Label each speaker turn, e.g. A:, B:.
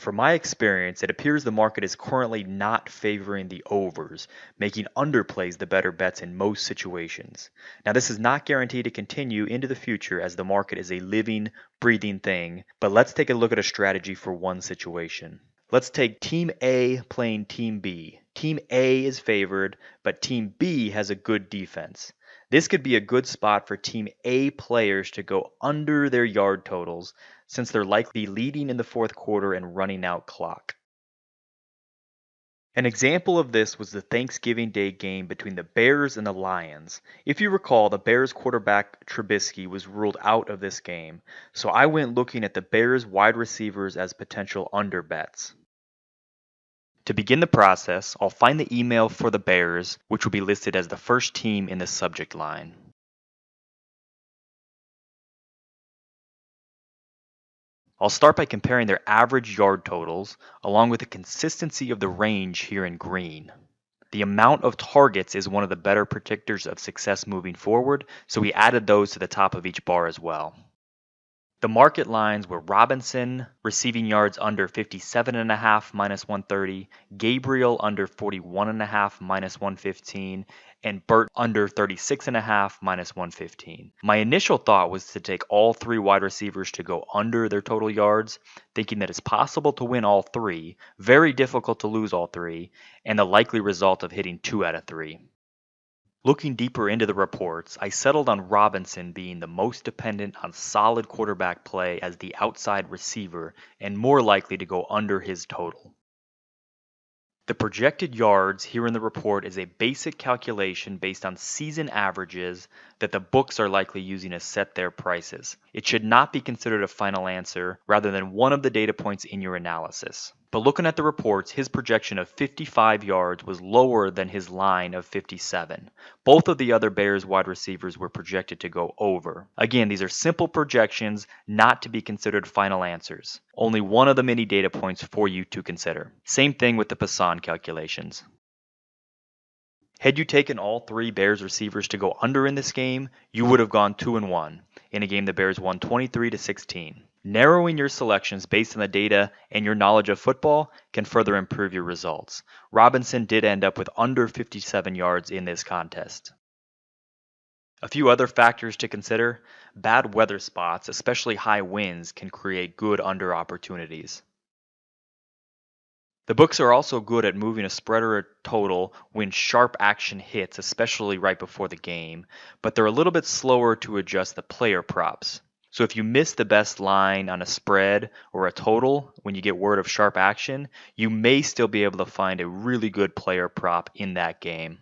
A: From my experience, it appears the market is currently not favoring the overs, making underplays the better bets in most situations. Now, this is not guaranteed to continue into the future as the market is a living, breathing thing, but let's take a look at a strategy for one situation. Let's take Team A playing Team B. Team A is favored, but Team B has a good defense. This could be a good spot for Team A players to go under their yard totals since they're likely leading in the fourth quarter and running out clock. An example of this was the Thanksgiving Day game between the Bears and the Lions. If you recall, the Bears quarterback Trubisky was ruled out of this game, so I went looking at the Bears wide receivers as potential under bets. To begin the process, I'll find the email for the Bears, which will be listed as the first team in the subject line. I'll start by comparing their average yard totals, along with the consistency of the range here in green. The amount of targets is one of the better predictors of success moving forward, so we added those to the top of each bar as well. The market lines were Robinson receiving yards under 57.5 minus 130, Gabriel under 41.5 minus 115, and Burt under 36.5 minus 115. My initial thought was to take all three wide receivers to go under their total yards, thinking that it's possible to win all three, very difficult to lose all three, and the likely result of hitting 2 out of 3. Looking deeper into the reports, I settled on Robinson being the most dependent on solid quarterback play as the outside receiver and more likely to go under his total. The projected yards here in the report is a basic calculation based on season averages that the books are likely using to set their prices. It should not be considered a final answer rather than one of the data points in your analysis. But looking at the reports, his projection of 55 yards was lower than his line of 57. Both of the other Bears wide receivers were projected to go over. Again, these are simple projections, not to be considered final answers. Only one of the many data points for you to consider. Same thing with the Passan calculations. Had you taken all three Bears receivers to go under in this game, you would have gone 2-1 in a game the Bears won 23-16. Narrowing your selections based on the data and your knowledge of football can further improve your results. Robinson did end up with under 57 yards in this contest. A few other factors to consider: bad weather spots, especially high winds, can create good under opportunities. The books are also good at moving a spread or a total when sharp action hits, especially right before the game, but they're a little bit slower to adjust the player props. So if you miss the best line on a spread or a total when you get word of sharp action, you may still be able to find a really good player prop in that game.